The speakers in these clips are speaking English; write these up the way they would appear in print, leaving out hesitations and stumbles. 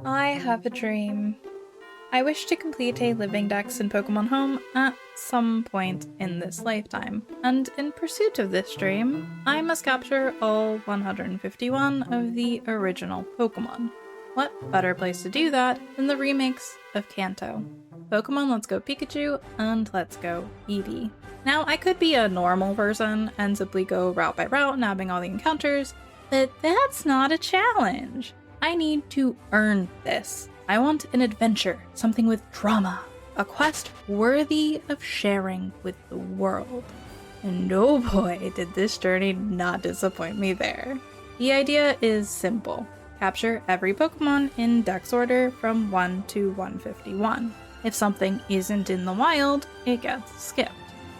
I have a dream. I wish to complete a living dex in Pokemon Home at some point in this lifetime, and in pursuit of this dream, I must capture all 151 of the original Pokemon. What better place to do that than the remakes of Kanto? Pokemon Let's Go Pikachu and Let's Go Eevee. Now, I could be a normal person and simply go route by route, nabbing all the encounters, but that's not a challenge. I need to earn this. I want an adventure, something with drama, a quest worthy of sharing with the world. And oh boy, did this journey not disappoint me there. The idea is simple. Capture every Pokemon in Dex order from 1 to 151. If something isn't in the wild, it gets skipped.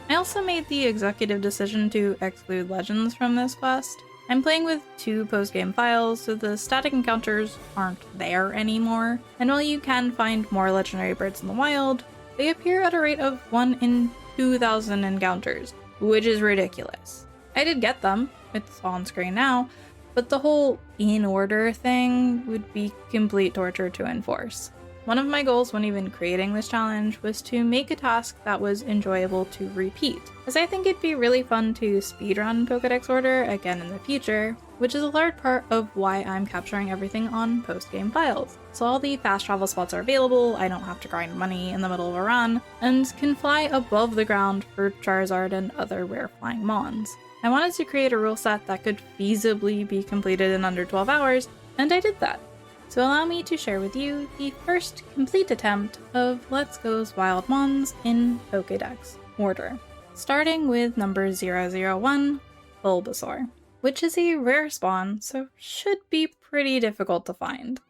I also made the executive decision to exclude legends from this quest. I'm playing with 2 post-game files, so the static encounters aren't there anymore, and while you can find more legendary birds in the wild, they appear at a rate of 1 in 2,000 encounters, which is ridiculous. I did get them, it's on screen now, but the whole in-order thing would be complete torture to enforce. One of my goals when even creating this challenge was to make a task that was enjoyable to repeat, as I think it'd be really fun to speedrun Pokedex order again in the future, which is a large part of why I'm capturing everything on post-game files. So all the fast travel spots are available, I don't have to grind money in the middle of a run, and can fly above the ground for Charizard and other rare flying mons. I wanted to create a rule set that could feasibly be completed in under 12 hours, and I did that. So allow me to share with you the first complete attempt of Let's Go's Wild Mons in Pokedex order, starting with number 001, Bulbasaur, which is a rare spawn, so should be pretty difficult to find.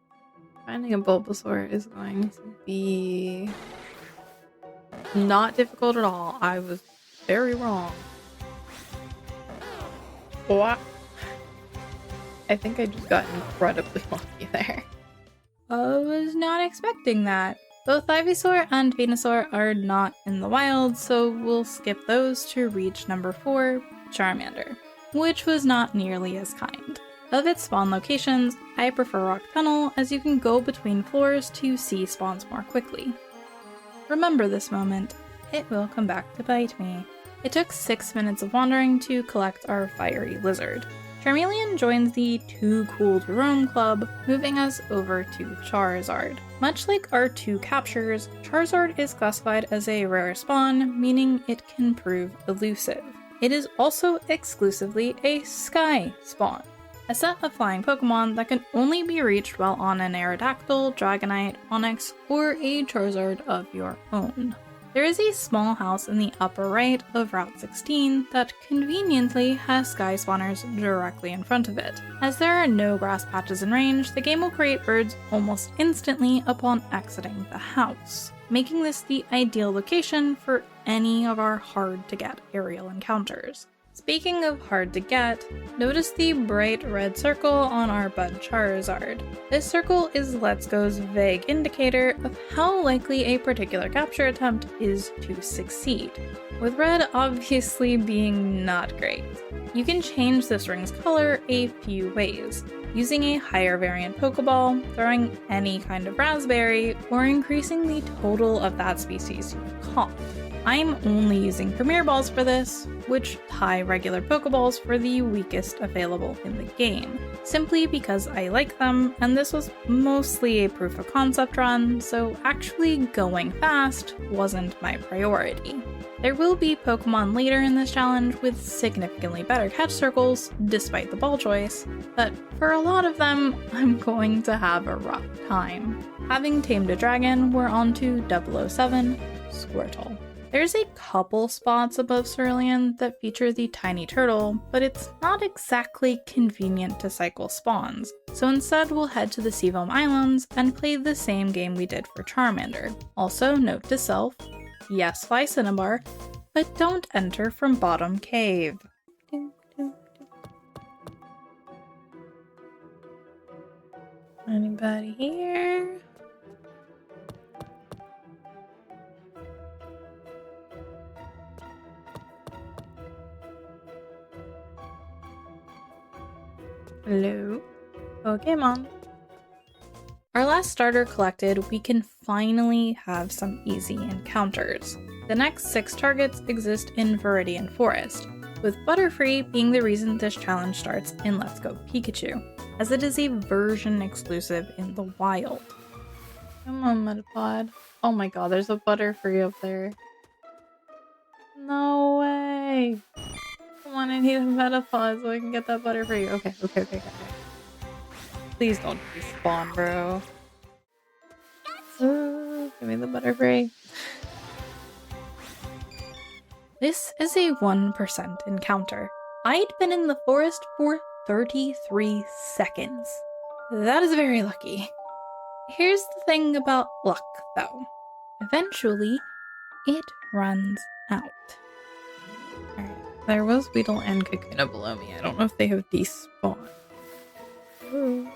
Finding a Bulbasaur is going to be not difficult at all. I was very wrong. What? I think I just got incredibly lucky there. I was not expecting that. Both Ivysaur and Venusaur are not in the wild, so we'll skip those to reach number 4, Charmander, which was not nearly as kind. Of its spawn locations, I prefer Rock Tunnel, as you can go between floors to see spawns more quickly. Remember this moment, it will come back to bite me. It took 6 minutes of wandering to collect our fiery lizard. Charmeleon joins the Too Cool to Roam club, moving us over to Charizard. Much like our 2 captures, Charizard is classified as a rare spawn, meaning it can prove elusive. It is also exclusively a Sky spawn, a set of flying Pokemon that can only be reached while on an Aerodactyl, Dragonite, Onix, or a Charizard of your own. There is a small house in the upper right of Route 16 that conveniently has sky spawners directly in front of it. As there are no grass patches in range, the game will create birds almost instantly upon exiting the house, making this the ideal location for any of our hard-to-get aerial encounters. Speaking of hard to get, notice the bright red circle on our Bud Charizard. This circle is Let's Go's vague indicator of how likely a particular capture attempt is to succeed, with red obviously being not great. You can change this ring's color a few ways, using a higher variant Pokeball, throwing any kind of raspberry, or increasing the total of that species you've caught. I'm only using Premier Balls for this, which tie regular Pokeballs for the weakest available in the game, simply because I like them, and this was mostly a proof of concept run, so actually going fast wasn't my priority. There will be Pokemon later in this challenge with significantly better catch circles, despite the ball choice, but for a lot of them, I'm going to have a rough time. Having tamed a dragon, we're on to 007, Squirtle. There's a couple spots above Cerulean that feature the tiny turtle, but it's not exactly convenient to cycle spawns, so instead we'll head to the Seafoam Islands and play the same game we did for Charmander. Also, note to self, yes, fly Cinnabar, but don't enter from bottom cave. Anybody here? Hello? Pokemon. Our last starter collected, we can finally have some easy encounters. The next 6 targets exist in Viridian Forest, with Butterfree being the reason this challenge starts in Let's Go Pikachu, as it is a version exclusive in the wild. Come on, Metapod. Oh my god, there's a Butterfree up there. No way! Come on, I need a Metapod so I can get that Butterfree. Okay. Please don't respawn, bro. Give me the Butterfree. This is a 1% encounter. I'd been in the forest for 33 seconds. That is very lucky. Here's the thing about luck, though. Eventually, it runs out. Alright, there was Weedle and Kakuna below me. I don't know if they have despawned. Ooh.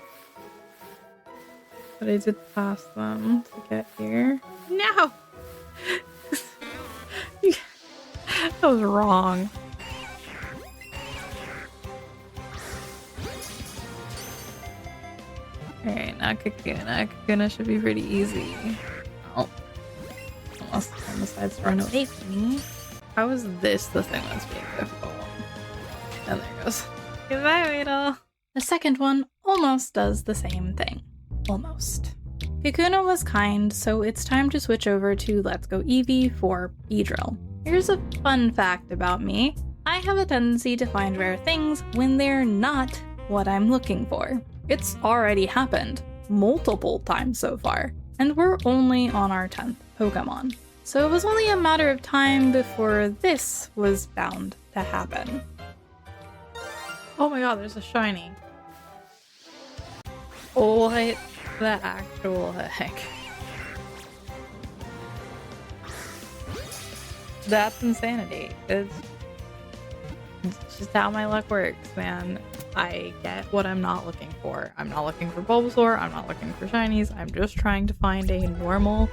But I did pass them to get here. No! That was wrong. Alright, now Kakuna. Kakuna should be pretty easy. Oh. Unless someone decides to run away from me. How is this the thing that's being difficult? And there it goes. Goodbye, Weedle! The second one almost does the same thing. Almost. Kakuna was kind, so it's time to switch over to Let's Go Eevee for Beedrill. Here's a fun fact about me. I have a tendency to find rare things when they're not what I'm looking for. It's already happened multiple times so far, and we're only on our 10th Pokemon. So it was only a matter of time before this was bound to happen. Oh my god, there's a shiny. What the actual heck? That's insanity. It's just how my luck works, man. I get what I'm not looking for. I'm not looking for Bulbasaur, I'm not looking for shinies, I'm just trying to find a normal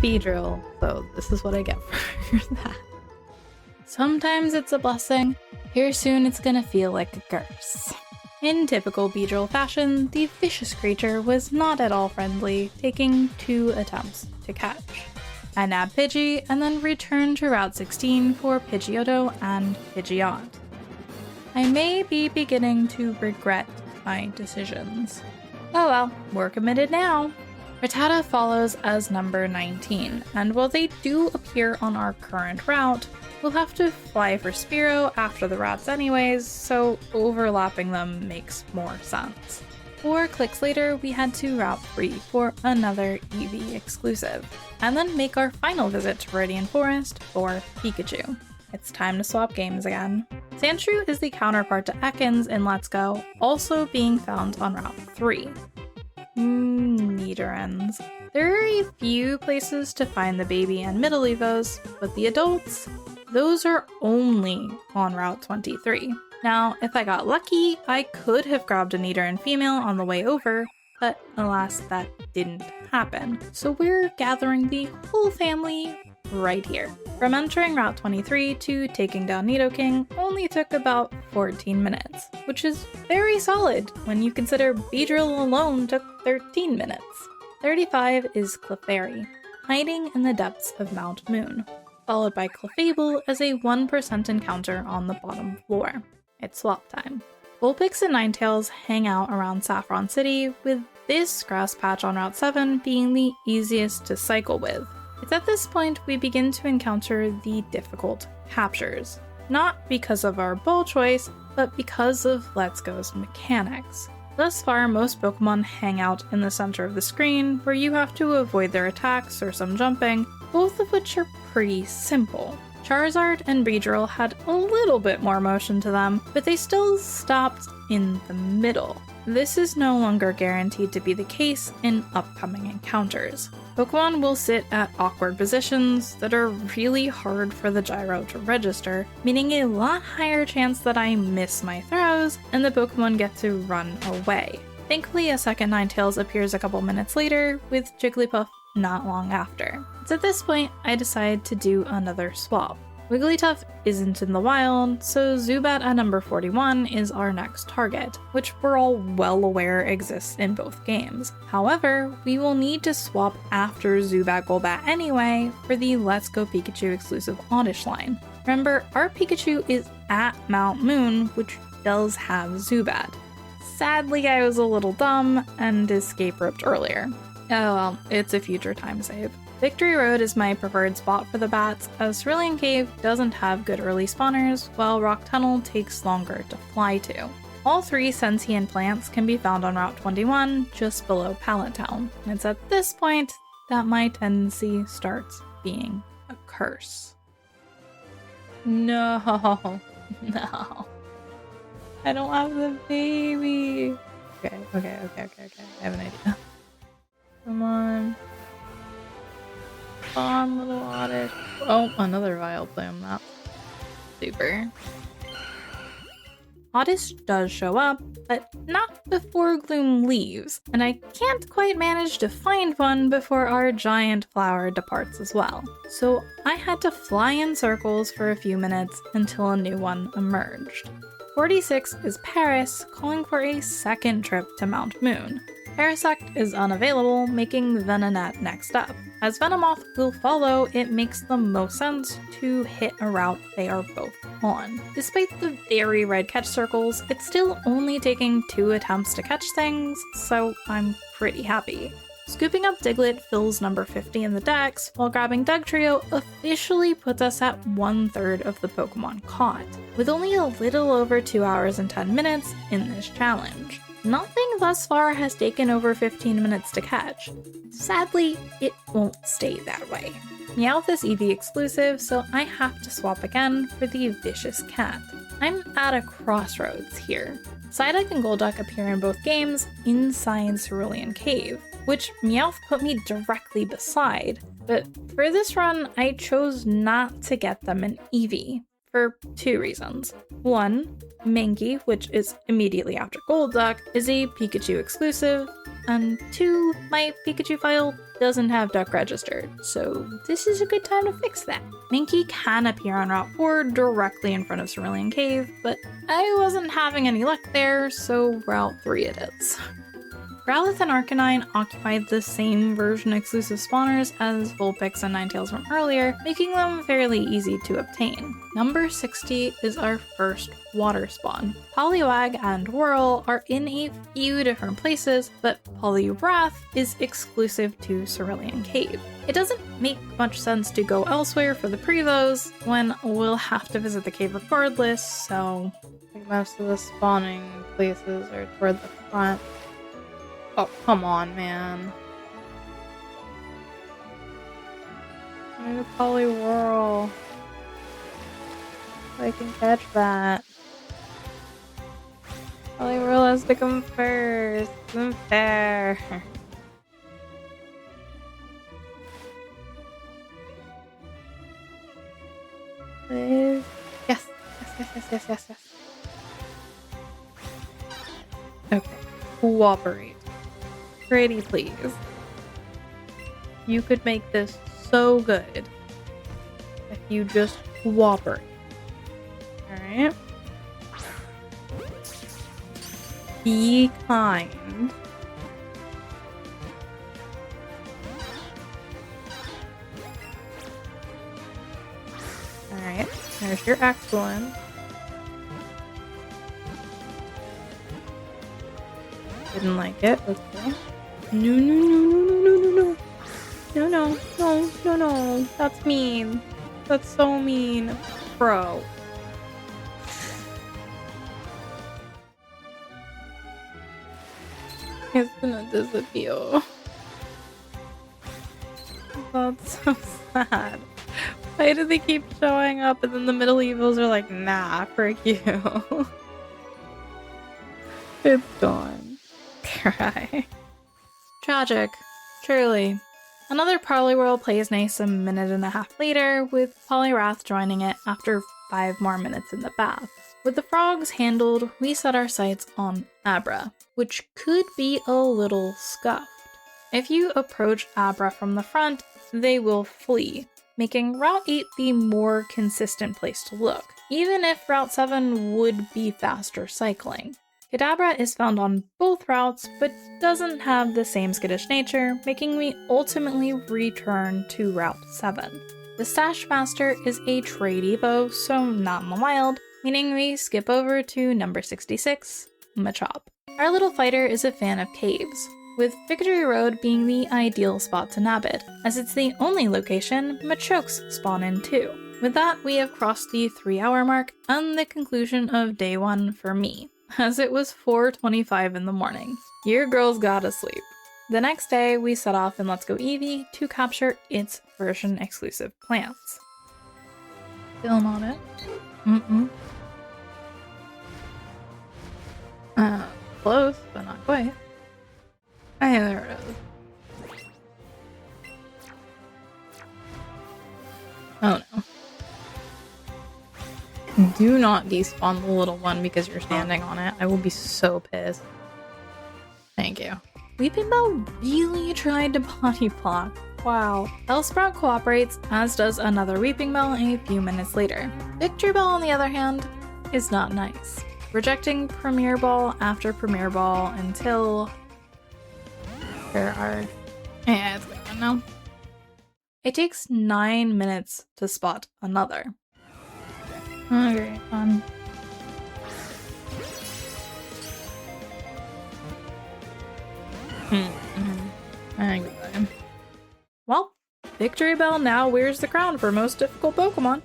Beedrill, so this is what I get for that. Sometimes it's a blessing, here soon it's gonna feel like a curse. In typical Beedrill fashion, the vicious creature was not at all friendly, taking 2 attempts to catch. I nabbed Pidgey and then returned to Route 16 for Pidgeotto and Pidgeot. I may be beginning to regret my decisions. Oh well, we're committed now. Tada follows as number 19, and while they do appear on our current route, we'll have to fly for Spearow after the routes anyways, so overlapping them makes more sense. 4 clicks later, we head to Route 3 for another Eevee exclusive, and then make our final visit to Viridian Forest for Pikachu. It's time to swap games again. Sandshrew is the counterpart to Ekans in Let's Go, also being found on Route 3. Nidorans. There are a few places to find the baby and middle Evos, but the adults, those are only on Route 23. Now, if I got lucky, I could have grabbed a Nidoran female on the way over, but alas, that didn't happen. So we're gathering the whole family right here. From entering Route 23 to taking down Nidoking only took about 14 minutes, which is very solid when you consider Beedrill alone took 13 minutes. 35 is Clefairy, hiding in the depths of Mount Moon, followed by Clefable as a 1% encounter on the bottom floor. It's swap time. Vulpix and Ninetales hang out around Saffron City, with this grass patch on Route 7 being the easiest to cycle with. It's at this point we begin to encounter the difficult captures, not because of our ball choice, but because of Let's Go's mechanics. Thus far, most Pokemon hang out in the center of the screen, where you have to avoid their attacks or some jumping, both of which are pretty simple. Charizard and Beedrill had a little bit more motion to them, but they still stopped in the middle. This is no longer guaranteed to be the case in upcoming encounters. Pokemon will sit at awkward positions that are really hard for the gyro to register, meaning a lot higher chance that I miss my throws and the Pokemon get to run away. Thankfully, a second Ninetales appears a couple minutes later, with Jigglypuff not long after. It's at this point I decide to do another swap. Wigglytuff isn't in the wild, so Zubat at number 41 is our next target, which we're all well aware exists in both games. However, we will need to swap after Zubat Golbat anyway for the Let's Go Pikachu exclusive Oddish line. Remember, our Pikachu is at Mount Moon, which does have Zubat. Sadly, I was a little dumb and escape roped earlier. Oh well, it's a future time save. Victory Road is my preferred spot for the bats, as Cerulean Cave doesn't have good early spawners, while Rock Tunnel takes longer to fly to. All three sentient plants can be found on Route 21, just below Pallet Town, and it's at this point that my tendency starts being a curse. No, no. I don't have the baby. Okay. I have an idea. Come on. Spawn, little Oddish. Oh, another Vileplume. That's super. Oddish does show up, but not before Gloom leaves, and I can't quite manage to find one before our giant flower departs as well. So I had to fly in circles for a few minutes until a new one emerged. 46 is Paris, calling for a second trip to Mount Moon. Parasect is unavailable, making Venonat next up. As Venomoth will follow, it makes the most sense to hit a route they are both on. Despite the very red catch circles, it's still only taking 2 attempts to catch things, so I'm pretty happy. Scooping up Diglett fills number 50 in the Dex, while grabbing Dugtrio officially puts us at 1/3 of the Pokemon caught, with only a little over 2 hours and 10 minutes in this challenge. Nothing thus far has taken over 15 minutes to catch. Sadly, it won't stay that way. Meowth is Eevee exclusive, so I have to swap again for the Vicious Cat. I'm at a crossroads here. Psyduck and Golduck appear in both games inside Cerulean Cave, which Meowth put me directly beside, but for this run, I chose not to get them in Eevee, for 2 reasons. 1, Mankey, which is immediately after Golduck, is a Pikachu exclusive, and 2, my Pikachu file doesn't have Duck registered, so this is a good time to fix that. Mankey can appear on Route 4 directly in front of Cerulean Cave, but I wasn't having any luck there, so Route 3 it is. Growlithe and Arcanine occupied the same version exclusive spawners as Vulpix and Ninetales from earlier, making them fairly easy to obtain. Number 60 is our first water spawn. Poliwag and Whirl are in a few different places, but Poliwrath is exclusive to Cerulean Cave. It doesn't make much sense to go elsewhere for the prevos when we'll have to visit the cave regardless, so I think most of the spawning places are toward the front. Oh, come on, man. I need a Poliwhirl. I can catch that. Poliwhirl has to come first. It's unfair. Please. Yes. Yes. Okay. Cooperate. Pretty please. You could make this so good if you just cooperate. Alright? Be kind. Alright, there's your excellent. Didn't like it, okay. No. That's mean. That's so mean. Bro. It's gonna disappear. That's so sad. Why do they keep showing up and then the middle evils are like, nah, frick you. It's gone. Cry. Tragic. Truly. Another Poliwhirl plays nice a minute and a half later, with Poliwrath joining it after 5 more minutes in the bath. With the frogs handled, we set our sights on Abra, which could be a little scuffed. If you approach Abra from the front, they will flee, making Route 8 the more consistent place to look, even if Route 7 would be faster cycling. Kadabra is found on both routes, but doesn't have the same skittish nature, making me ultimately return to Route 7. The Stash Master is a trade Evo, so not in the wild, meaning we skip over to number 66, Machop. Our little fighter is a fan of caves, with Victory Road being the ideal spot to nab it, as it's the only location Machokes spawn in too. With that, we have crossed the 3-hour mark and the conclusion of day 1 for me, as it was 4:25 in the morning. Your girl's gotta sleep. The next day, we set off in Let's Go Eevee to capture its version exclusive plants. Film on it. Close, but not quite. Hey, there it is. Oh no. Do not despawn the little one because you're standing on it. I will be so pissed. Thank you. Weeping Bell really tried to body block. Wow. Bellsprout cooperates, as does another Weeping Bell a few minutes later. Victory Bell, on the other hand, is not nice, rejecting Premier Ball after Premier Ball until... There are... Yeah, it's going now. It takes 9 minutes to spot another. Okay, fun. Goodbye. Well, Victory Bell now wears the crown for most difficult Pokemon.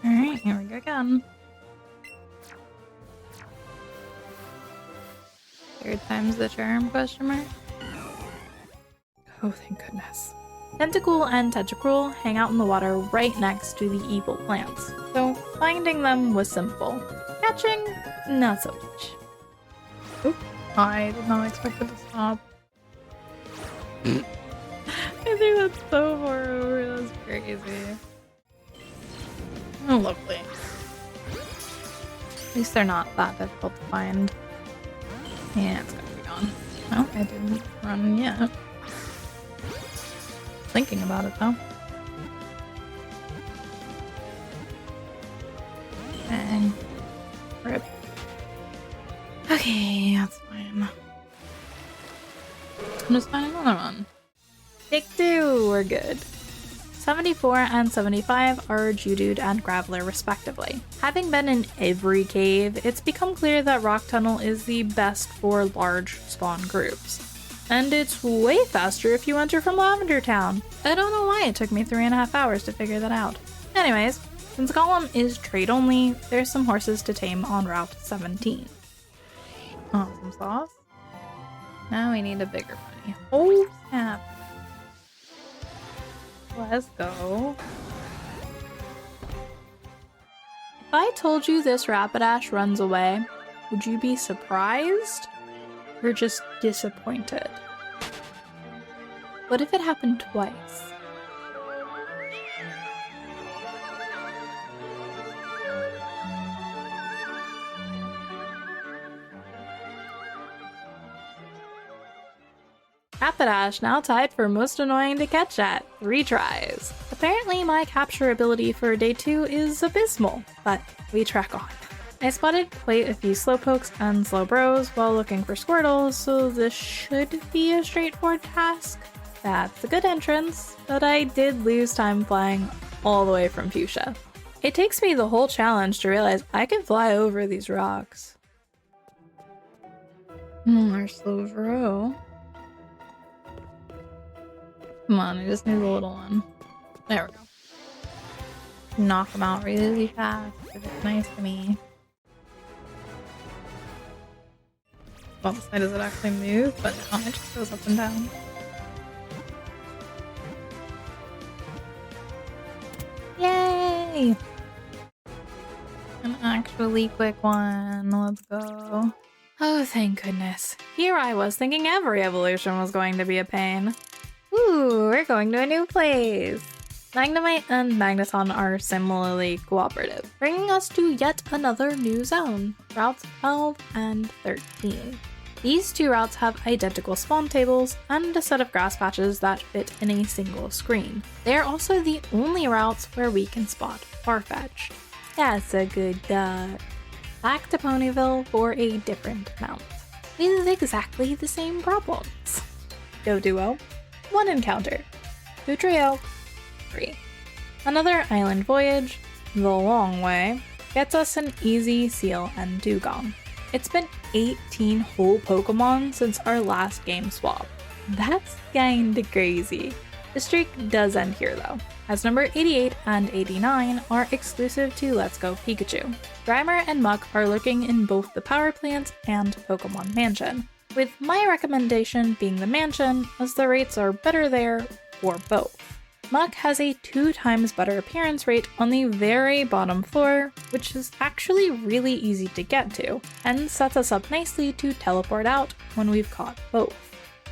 Alright, here we go again. Third time's the charm, question mark? Oh, thank goodness. Tentacool and Tentacruel hang out in the water right next to the evil plants, so finding them was simple. Catching, not so much. Oop. I did not expect it to stop. I think that's so far over, that's crazy. Oh, lovely. At least they're not that difficult to find. Yeah, it's gonna be gone. Oh, I didn't run yet. Thinking about it though. Dang. Rip. Okay, that's fine. I'm just finding another one. Take 2, we're good. 74 and 75 are Geodude and Graveler respectively. Having been in every cave, it's become clear that Rock Tunnel is the best for large spawn groups. And it's way faster if you enter from Lavender Town. I don't know why it took me 3.5 hours to figure that out. Anyways, since Golem is trade only, there's some horses to tame on Route 17. Oh, some sauce? Now we need a bigger bunny. Oh, snap. Let's go. If I told you this Rapidash runs away, would you be surprised? Or just disappointed? What if it happened twice? Rapidash now tied for most annoying to catch at 3 tries. Apparently my capture ability for day 2 is abysmal, but we track on. I spotted quite a few Slowpokes and Slowbros while looking for Squirtles, so this should be a straightforward task. That's a good entrance, but I did lose time flying all the way from Fuchsia. It takes me the whole challenge to realize I can fly over these rocks. Our Slowbro. Come on, I just need a little one. There we go. Knock them out really fast if it's nice to me. Well, this side does it actually move, but no, it just goes up and down. Yay! An actually quick one. Let's go. Oh, thank goodness. Here I was thinking every evolution was going to be a pain. Ooh, we're going to a new place. Magnemite and Magneton are similarly cooperative, bringing us to yet another new zone, Routes 12 and 13. These two routes have identical spawn tables and a set of grass patches that fit in a single screen. They are also the only routes where we can spot Farfetch'd. That's a good dog. Back to Ponyville for a different mount, with exactly the same problems. Go Duo, 1 encounter. Go Trio, 3. Another island voyage, the long way, gets us an easy Seal and Dugong. It's been 18 whole Pokemon since our last game swap. That's kinda crazy. The streak does end here though, as number 88 and 89 are exclusive to Let's Go Pikachu. Grimer and Muck are lurking in both the Power Plant and Pokemon Mansion, with my recommendation being the Mansion as the rates are better there, or both. Muck has a 2 times better appearance rate on the very bottom floor, which is actually really easy to get to, and sets us up nicely to teleport out when we've caught both.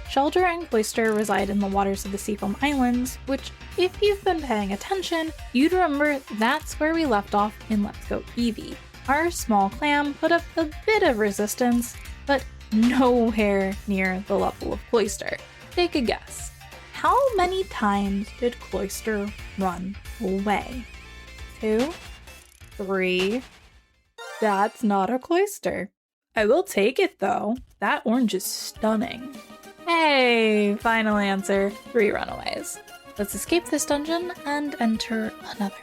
Shelter and Cloyster reside in the waters of the Seafoam Islands, which, if you've been paying attention, you'd remember that's where we left off in Let's Go Eevee. Our small clam put up a bit of resistance, but nowhere near the level of Cloyster. Take a guess. How many times did Cloyster run away? 2? 3? That's not a Cloyster. I will take it though. That orange is stunning. Hey, final answer, 3 runaways. Let's escape this dungeon and enter another.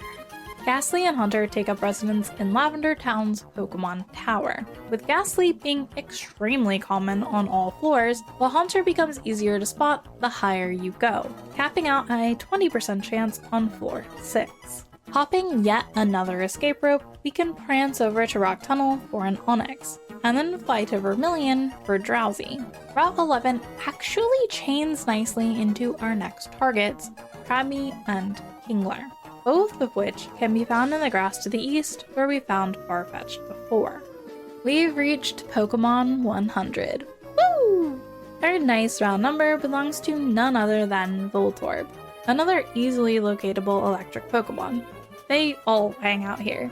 Ghastly and Hunter take up residence in Lavender Town's Pokemon Tower, with Ghastly being extremely common on all floors, while Hunter becomes easier to spot the higher you go, capping out at a 20% chance on floor 6. Hopping yet another escape rope, we can prance over to Rock Tunnel for an Onyx, and then fly to Vermilion for Drowsy. Route 11 actually chains nicely into our next targets, Krabby and Kingler, both of which can be found in the grass to the east where we found Farfetch'd before. We've reached Pokemon 100. Woo! Our nice round number belongs to none other than Voltorb, another easily locatable electric Pokemon. They all hang out here,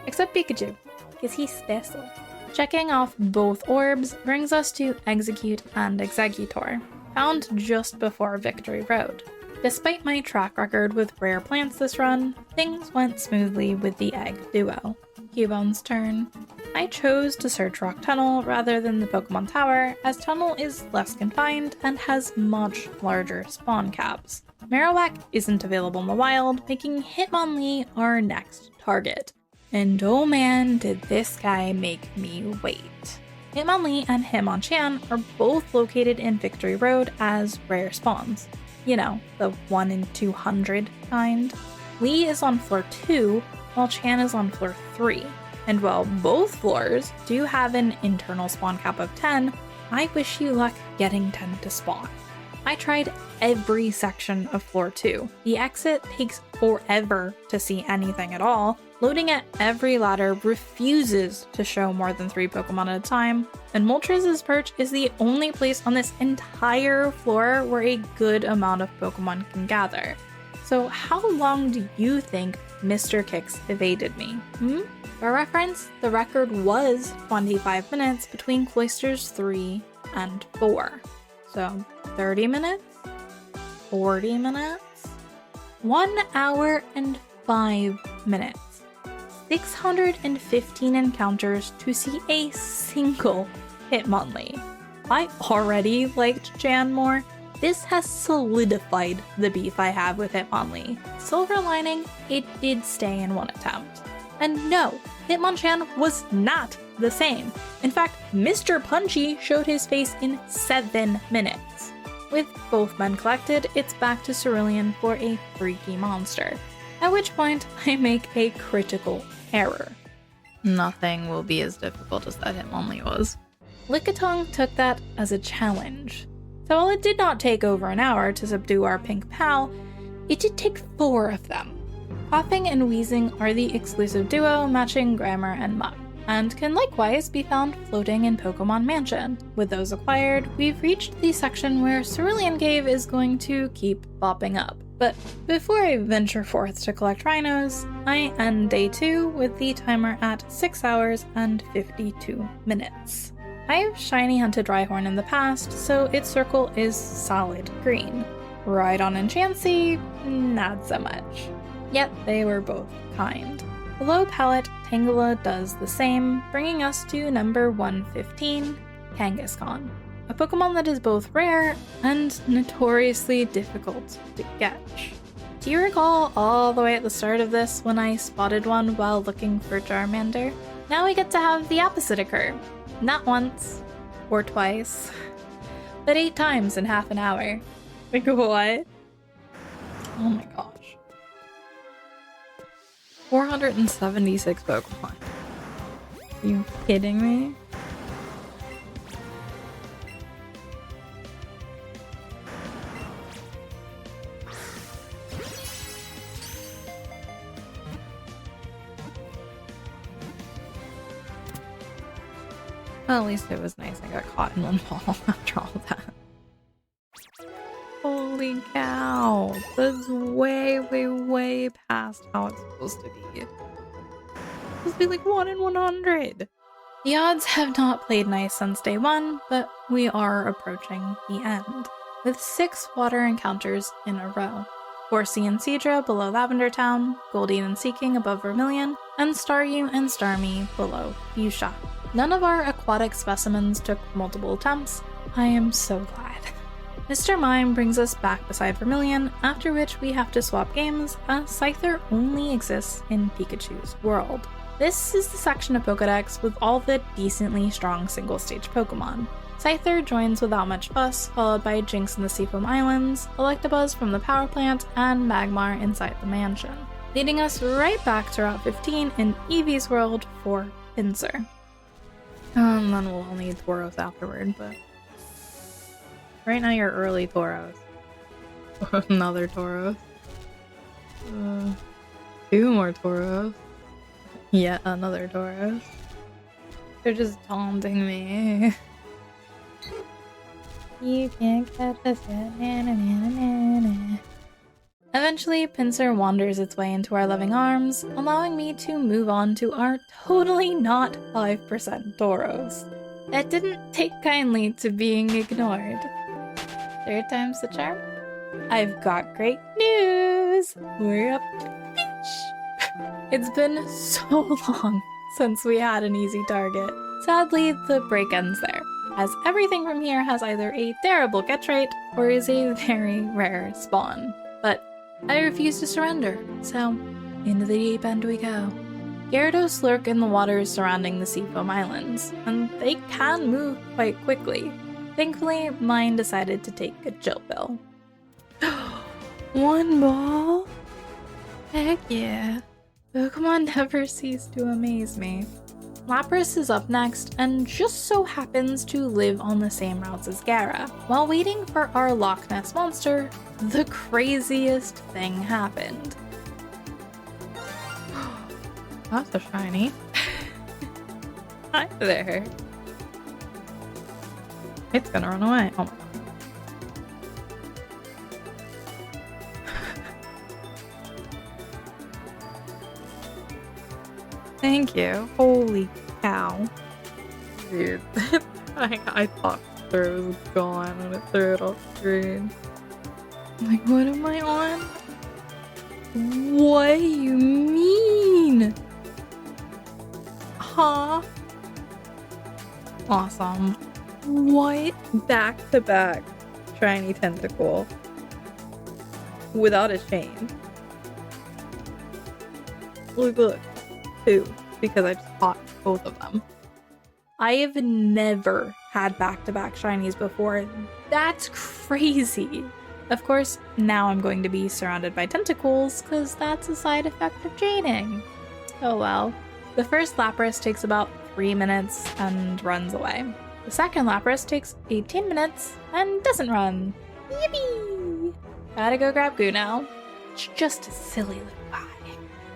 except Pikachu, because he's special. Checking off both orbs brings us to Execute and Executor, found just before Victory Road. Despite my track record with rare plants this run, things went smoothly with the Egg duo. Cubone's turn. I chose to search Rock Tunnel rather than the Pokemon Tower, as Tunnel is less confined and has much larger spawn caps. Marowak isn't available in the wild, making Hitmonlee our next target. And oh man, did this guy make me wait. Hitmonlee and Hitmonchan are both located in Victory Road as rare spawns. You know, the 1 in 200 kind. Lee is on floor 2, while Chan is on floor 3. And while both floors do have an internal spawn cap of 10, I wish you luck getting 10 to spawn. I tried every section of floor 2. The exit takes forever to see anything at all. Loading at every ladder refuses to show more than 3 Pokemon at a time, and Moltres' perch is the only place on this entire floor where a good amount of Pokemon can gather. So how long do you think Mr. Kicks evaded me? For reference, the record was 25 minutes between Cloysters 3 and 4. So 30 minutes? 40 minutes? 1 hour and 5 minutes. 615 encounters to see a single Hitmonlee. I already liked Jan more. This has solidified the beef I have with Hitmonlee. Silver lining, it did stay in 1 attempt. And no, Hitmonchan was not the same. In fact, Mr. Punchy showed his face in 7 minutes. With both men collected, it's back to Cerulean for a freaky monster. At which point, I make a critical error. Nothing will be as difficult as that Hitmonlee was. Lickitung took that as a challenge. So while it did not take over an hour to subdue our pink pal, it did take 4 of them. Coughing and Wheezing are the exclusive duo matching Grimer and Muck, and can likewise be found floating in Pokemon Mansion. With those acquired, we've reached the section where Cerulean Cave is going to keep popping up. But before I venture forth to collect rhinos, I end day 2 with the timer at 6 hours and 52 minutes. I've shiny hunted Rhyhorn in the past, so its circle is solid green. Rhydon and Chansey, not so much. Yet they were both kind. Below palette, Tangela does the same, bringing us to number 115, Kangaskhan. A Pokemon that is both rare and notoriously difficult to catch. Do you recall all the way at the start of this when I spotted one while looking for Charmander? Now we get to have the opposite occur. Not once, or twice, but 8 times in half an hour. Like, what? Oh my gosh. 476 Pokemon. Are you kidding me? Well, at least it was nice I got caught in one ball after all that. Holy cow! That's way past how it's supposed to be. It's supposed to be like 1 in 100! The odds have not played nice since day 1, but we are approaching the end, with 6 water encounters in a row. Horsey and Seadra below Lavender Town, Goldeen and Seeking above Vermilion, and Staryu and Starmie below Fuchsia. None of our aquatic specimens took multiple attempts. I am so glad. Mr. Mime brings us back beside Vermilion, after which we have to swap games, as Cipher only exists in Pikachu's world. This is the section of Pokedex with all the decently strong single-stage Pokemon. Cipher joins without much fuss, followed by Jinx in the Seafoam Islands, Electabuzz from the power plant, and Magmar inside the mansion, leading us right back to Route 15 in Eevee's world for Pinsir. And then we'll need Tauros afterward, but right now you're early Tauros. Another Tauros. 2 more Tauros. Yet another Tauros. They're just taunting me. You can't catch us yet. Eventually, Pinsir wanders its way into our loving arms, allowing me to move on to our totally not 5% Tauros. It didn't take kindly to being ignored. 3rd time's the charm? I've got great news! We're up to fish! It's been so long since we had an easy target. Sadly, the break ends there, as everything from here has either a terrible catch rate or is a very rare spawn. But I refuse to surrender, so into the deep end we go. Gyarados lurk in the waters surrounding the Seafoam Islands, and they can move quite quickly. Thankfully, mine decided to take a chill pill. 1 ball? Heck yeah. Pokemon never cease to amaze me. Lapras is up next, and just so happens to live on the same routes as Gara. While waiting for our Loch Ness monster, the craziest thing happened. That's a shiny. Hi there. It's gonna run away. Oh my god. Thank you. Holy cow. Dude. I thought it was gone when it threw it off screen. Like, what am I on? What do you mean? Huh? Awesome. What? Back to back shiny tentacle without a chain. Look. 2, because I just caught both of them. I have never had back-to-back shinies before. That's crazy. Of course, now I'm going to be surrounded by tentacles, because that's a side effect of chaining. Oh well. The first Lapras takes about 3 minutes and runs away. The second Lapras takes 18 minutes and doesn't run. Yippee! Gotta go grab Goo now. It's just a silly little guy.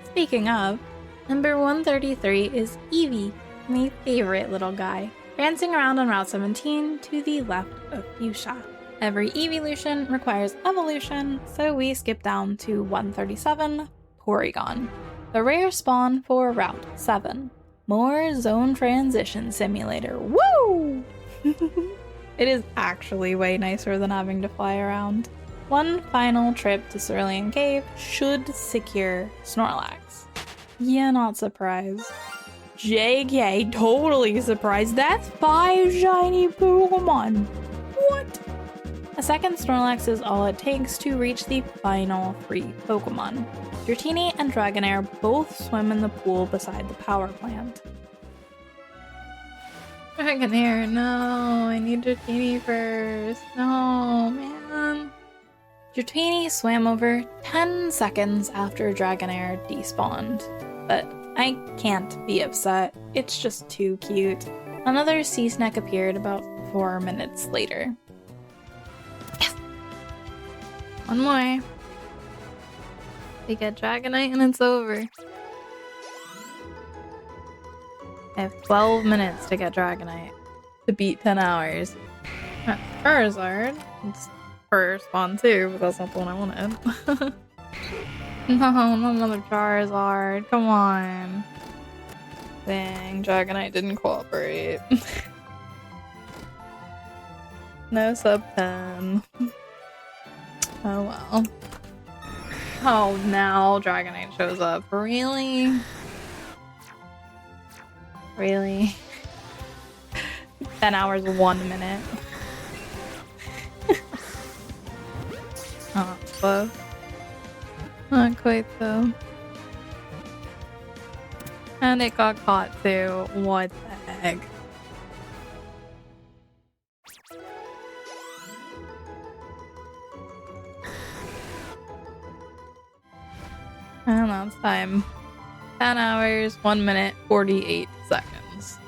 Speaking of, number 133 is Eevee, my favorite little guy, prancing around on Route 17 to the left of Fuchsia. Every evolution requires evolution, so we skip down to 137, Porygon, the rare spawn for Route 7. More Zone Transition Simulator, woo! It is actually way nicer than having to fly around. One final trip to Cerulean Cave should secure Snorlax. Yeah, not surprised. JK, totally surprised. That's 5 shiny Pokemon. What? A second Snorlax is all it takes to reach the final 3 Pokemon. Dratini and Dragonair both swim in the pool beside the power plant. Dragonair, no, I need Dratini first. No, man. Dratini swam over 10 seconds after Dragonair despawned, but I can't be upset. It's just too cute. Another sea snack appeared about 4 minutes later. Yes! One more. We get Dragonite and it's over. I have 12 minutes to get Dragonite to beat 10 hours. Charizard. It's first spawn too, but that's not the one I wanted. No, not another Charizard. Come on. Dang, Dragonite didn't cooperate. No sub 10. Oh well. Oh, now Dragonite shows up. Really? Really? 10 hours, 1 minute. Oh, close. Not quite though. And it got caught too. What the heck? And that's time. 10 hours, 1 minute, 48 seconds.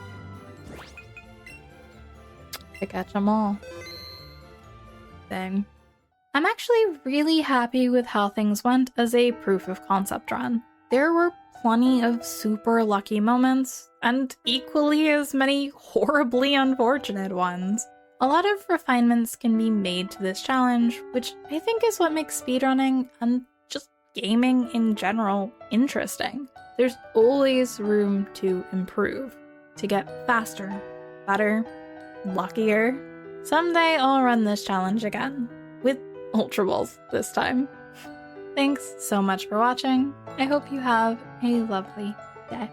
To catch them all. Dang. I'm actually really happy with how things went as a proof of concept run. There were plenty of super lucky moments, and equally as many horribly unfortunate ones. A lot of refinements can be made to this challenge, which I think is what makes speedrunning and just gaming in general interesting. There's always room to improve, to get faster, better, luckier. Someday I'll run this challenge again, with Ultra Balls this time. Thanks so much for watching. I hope you have a lovely day.